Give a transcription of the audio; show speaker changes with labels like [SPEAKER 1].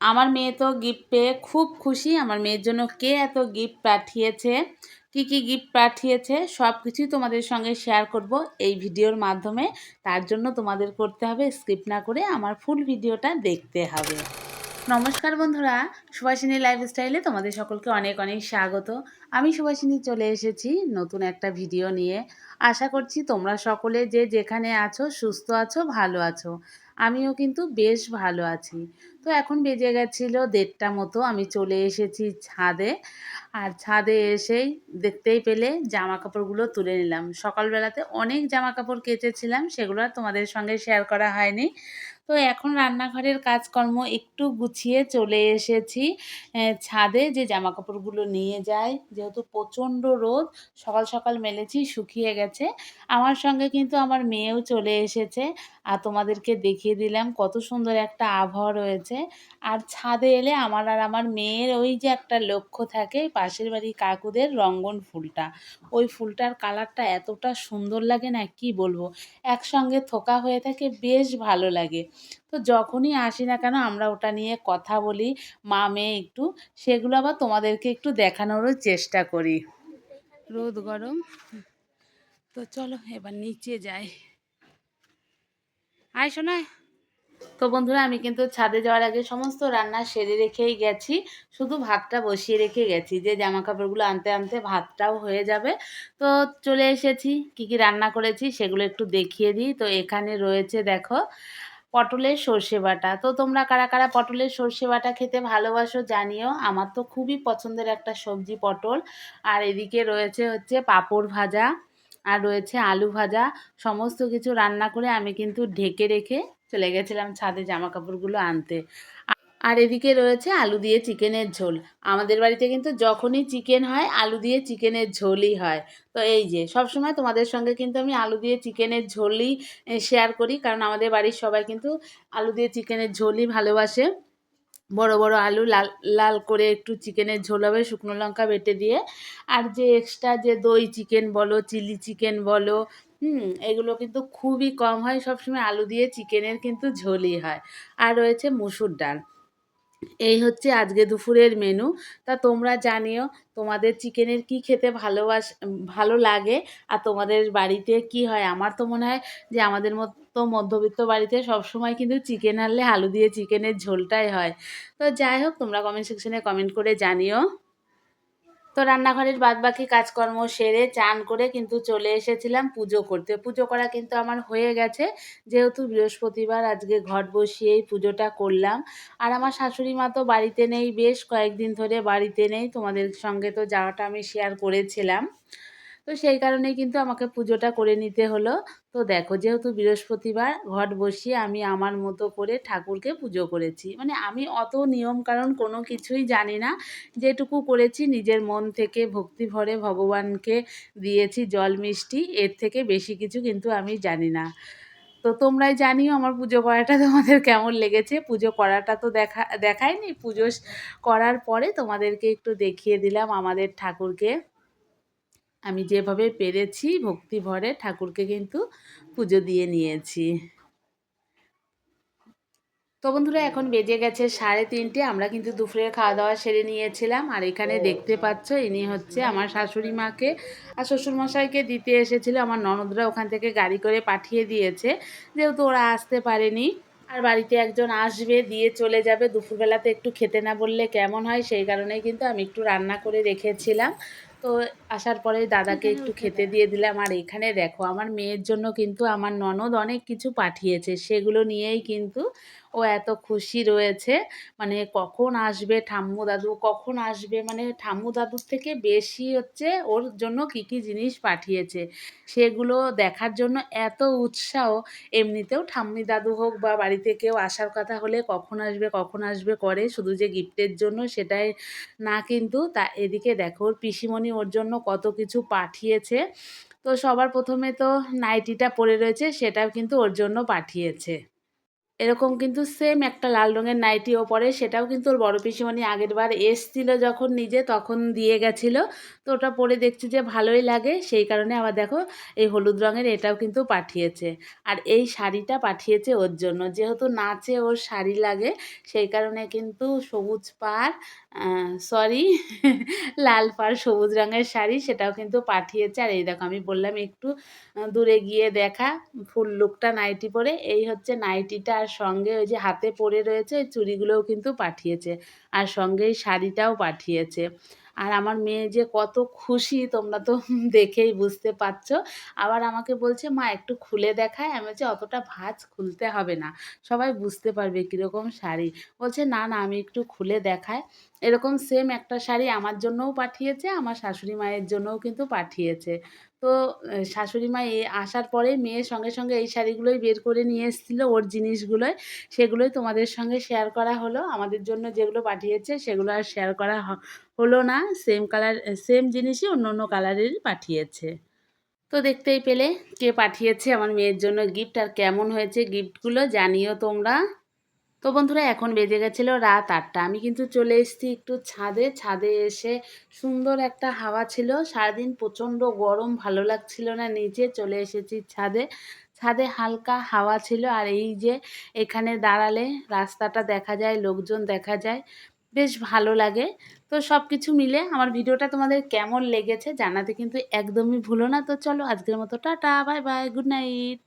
[SPEAKER 1] আমার মেয়ে তো গিফট পেয়ে খুব খুশি। আমার মেয়ের জন্য কে এত গিফট পাঠিয়েছে, কি কি গিফট পাঠিয়েছে সব কিছুই তোমাদের সঙ্গে শেয়ার করব এই ভিডিওর মাধ্যমে। তার জন্য তোমাদের করতে হবে স্কিপ না করে আমার ফুল ভিডিওটা দেখতে হবে। নমস্কার বন্ধুরা, সুভাষিনী লাইফস্টাইলে তোমাদের সকলকে অনেক অনেক স্বাগত। আমি সুভাষিনী চলে এসেছি নতুন একটা ভিডিও নিয়ে। আশা করছি তোমরা সকলে যে যেখানে আছো সুস্থ আছো, ভালো আছো। আমিও কিন্তু বেশ ভালো আছি। তো এখন বেজে গেছিলো 1:30 মতো, আমি চলে এসেছি ছাদে। আর ছাদে এসেই দেখতেই পেলে জামা কাপড়গুলো তুলে নিলাম। সকালবেলাতে অনেক জামা কাপড় কেচেছিলাম, সেগুলো আর তোমাদের সঙ্গে শেয়ার করা হয়নি। তো এখন রান্নাঘরের কাজকর্ম একটু গুছিয়ে চলে এসেছি ছাদে, যে জামা কাপড়গুলো নিয়ে যাই, যেহেতু প্রচণ্ড রোদ। সকাল সকাল মেলেছি, শুকিয়ে গেছে। আমার সঙ্গে কিন্তু আমার মেয়েও চলে এসেছে। আর তোমাদেরকে দেখিয়ে দিলাম কত সুন্দর একটা আবহাওয়া রয়েছে। আর ছাদে এলে আমার আর আমার মেয়ের ওই যে একটা লক্ষ্য থাকে, পাশের বাড়ি কাকুদের রঙ্গন ফুলটা। ওই ফুলটার কালারটা এতটা সুন্দর লাগে না, কি বলবো। একসঙ্গে থোকা হয়ে থাকে, বেশ ভালো লাগে। তো যখনই আসি না কেন আমরা ওটা নিয়ে কথা বলি, মা মেয়ে একটু। সেগুলো আবার তোমাদেরকে একটু দেখানোরও চেষ্টা করি। রোদ গরম, তো চলো এবার নিচে যাই। আয় শোনায়। তো বন্ধুরা, আমি কিন্তু ছাদে যাওয়ার আগে সমস্ত রান্না সেরে রেখেই গেছি। শুধু ভাতটা বসিয়ে রেখে গেছি, যে জামা কাপড়গুলো আনতে আনতে ভাতটাও হয়ে যাবে। তো চলে এসেছি, কি কি রান্না করেছি সেগুলো একটু দেখিয়ে দিই। তো এখানে রয়েছে দেখো পটলের সর্ষে বাটা। তো তোমরা কারা কারা পটলের সর্ষে বাটা খেতে ভালোবাসো জানিও। আমার তো খুবই পছন্দের একটা সবজি পটল। আর এদিকে রয়েছে হচ্ছে পাঁপড় ভাজা, আর রয়েছে আলু ভাজা। সমস্ত কিছু রান্না করে আমি কিন্তু ঢেকে রেখে চলে গেছিলাম ছাদে জামা কাপড়গুলো আনতে। আর এদিকে রয়েছে আলু দিয়ে চিকেনের ঝোল। আমাদের বাড়িতে কিন্তু যখনই চিকেন হয় আলু দিয়ে চিকেনের ঝোলই হয়। তো এই যে সবসময় তোমাদের সঙ্গে কিন্তু আমি আলু দিয়ে চিকেনের ঝোলই শেয়ার করি, কারণ আমাদের বাড়ির সবাই কিন্তু আলু দিয়ে চিকেনের ঝোলই ভালোবাসে। বড় বড় আলু লাল লাল করে একটু চিকেনের ঝোল হবে, শুকনো লঙ্কা বেটে দিয়ে। আর যে এক্সট্রা যে দই চিকেন বলো, চিলি চিকেন বলো, এগুলো কিন্তু খুবই কম হয়, সবসময় আলু দিয়ে চিকেনের কিন্তু ঝোলই হয়। আর রয়েছে মুসুর ডাল। এই হচ্ছে আজকে দুপুরের মেনু। তা তোমরা জানিও তোমাদের চিকেনের কি খেতে ভালো লাগে, আর তোমাদের বাড়িতে কি হয়। আমার তো মনে হয় যে আমাদের মতো মধ্যবিত্ত বাড়িতে সবসময় কিন্তু চিকেন আনলে আলু দিয়ে চিকেনের ঝোলটাই হয়। তো যাই হোক, তোমরা কমেন্ট সেকশনে কমেন্ট করে জানিও। তো রান্নাঘরের বাদবাকি কাজকর্ম সেরে চান করে কিন্তু চলে এসেছিলাম পুজো করতে। পুজো করা কিন্তু আমার হয়ে গেছে, যেহেতু বৃহস্পতিবার আজকে ঘট বসিয়েই পুজোটা করলাম। আর আমার শাশুড়ি মা তো বাড়িতে নেই, বেশ কয়েকদিন ধরে বাড়িতে নেই। তোমাদের সঙ্গে তো যাওয়াটা আমি শেয়ার করেছিলাম। তো সেই কারণেই কিন্তু আমাকে পুজোটা করে নিতে হলো। তো দেখো, যেহেতু বৃহস্পতিবার ঘট বসিয়ে আমি আমার মতো করে ঠাকুরকে পুজো করেছি। মানে আমি অত নিয়মকানুন কোনো কিছুই জানি না। যেটুকু করেছি নিজের মন থেকে ভক্তি ভরে ভগবানকে দিয়েছি জল মিষ্টি, এর থেকে বেশি কিছু কিন্তু আমি জানি না। তো তোমরাই জানিও আমার পুজো করাটা তোমাদের কেমন লেগেছে। পুজো করাটা তো দেখাইনি, পুজো করার পরে তোমাদেরকে একটু দেখিয়ে দিলাম আমাদের ঠাকুরকে। আমি যেভাবে পেরেছি ভক্তি ভরে ঠাকুরকে কিন্তু পুজো দিয়ে নিয়েছি। তো বন্ধুরা, এখন বেজে গেছে 3:30। আমরা কিন্তু দুপুরের খাওয়া দাওয়া সেরে নিয়েছিলাম। আর এখানে দেখতে পাচ্ছ ইনি হচ্ছে আমার শাশুড়ি মাকে আর শ্বশুরমশাইকে দিতে এসেছিল। আমার ননদরা ওখান থেকে গাড়ি করে পাঠিয়ে দিয়েছে, যেহেতু ওরা আসতে পারেনি। আর বাড়িতে একজন আসবে, দিয়ে চলে যাবে। দুপুরবেলাতে একটু খেতে না বললে কেমন হয়, সেই কারণেই কিন্তু আমি একটু রান্না করে রেখেছিলাম। তো আসার পরে দাদাকে একটু খেতে দিয়ে দিলাম। আর এখানে দেখো আমার মেয়ের জন্য কিন্তু আমার ননদ অনেক কিছু পাঠিয়েছে, সেগুলো নিয়েই কিন্তু ও এত খুশি রয়েছে। মানে কখন আসবে ঠাম্মু দাদু, কখন আসবে, মানে ঠাম্মু দাদুর থেকে বেশি হচ্ছে ওর জন্য কী কী জিনিস পাঠিয়েছে সেগুলো দেখার জন্য এত উৎসাহ। এমনিতেও ঠাম্মি দাদু হোক বা বাড়িতে কেউ আসার কথা হলে কখন আসবে করে, শুধু যে গিফটের জন্য সেটাই না কিন্তু। তা এদিকে দেখো ওর পিসিমণি ওর জন্য কত কিছু পাঠিয়েছে। তো সবার প্রথমে তো নাইটিটা পরে রয়েছে, সেটাও কিন্তু ওর জন্য পাঠিয়েছে। এরকম কিন্তু সেম একটা লাল রঙের নাইটিও পরে, সেটাও কিন্তু ওর বড় পিসিমণি আগেরবার এসছিল যখন নিজে তখন দিয়ে গেছিল। তো ওটা পরে দেখছি যে ভালোই লাগে, সেই কারণে আবার দেখো এই হলুদ রঙের এটাও কিন্তু পাঠিয়েছে। আর এই শাড়িটা পাঠিয়েছে ওর জন্য, যেহেতু নাচে ওর শাড়ি লাগে, সেই কারণে কিন্তু সবুজ পাড় সরি লাল পাড় সবুজ রঙের শাড়ি সেটাও কিন্তু পাঠিয়েছে। আর এই দেখো আমি বললাম একটু দূরে গিয়ে দেখা ফুল লুকটা নাইটি পরে, এই হচ্ছে নাইটিটা, আর সঙ্গে ওই যে হাতে পরে রয়েছে ওই চুড়িগুলোও কিন্তু পাঠিয়েছে, আর সঙ্গে এই শাড়িটাও পাঠিয়েছে। আর আমার মেয়ে যে কত খুশি তোমরা তো দেখেই বুঝতে পারছো। আবার আমাকে বলছে মা একটু খুলে দেখায়, আমি বলছি অতটা ভাঁজ খুলতে হবে না, সবাই বুঝতে পারবে কীরকম শাড়ি। বলছে না না আমি একটু খুলে দেখায়। এরকম সেম একটা শাড়ি আমার জন্যও পাঠিয়েছে, আমার শাশুড়ি মায়ের জন্যও কিন্তু পাঠিয়েছে। তো শাশুড়ি মা আসার পরে মেয়ের সঙ্গে সঙ্গে এই শাড়িগুলোই বের করে নিয়ে এসেছিলো, ওর জিনিসগুলোই, সেগুলোই তোমাদের সঙ্গে শেয়ার করা হলো। আমাদের জন্য যেগুলো পাঠিয়েছে সেগুলো আর শেয়ার করা হলো না, সেম কালার সেম জিনিসই অন্য অন্য কালারেরই পাঠিয়েছে। তো দেখতেই পেলে কে পাঠিয়েছে আমার মেয়ের জন্য গিফট, আর কেমন হয়েছে গিফটগুলো জানিও তোমরা। তো বন্ধুরা এখন বেজে গেছিলো রাত 8টা, আমি কিন্তু চলে এসেছি একটু ছাদে। ছাদে এসে সুন্দর একটা হাওয়া ছিল, সারাদিন প্রচণ্ড গরম, ভালো লাগছিল না নিচে, চলে এসেছি ছাদে। ছাদে হালকা হাওয়া ছিল, আর এই যে এখানে দাঁড়ালে রাস্তাটা দেখা যায়, লোকজন দেখা যায়, বেশ ভালো লাগে। তো সব কিছু মিলে আমার ভিডিওটা তোমাদের কেমন লেগেছে জানাতে কিন্তু একদমই ভুলো না। তো চলো আজকের মতো tata, bye bye, good night.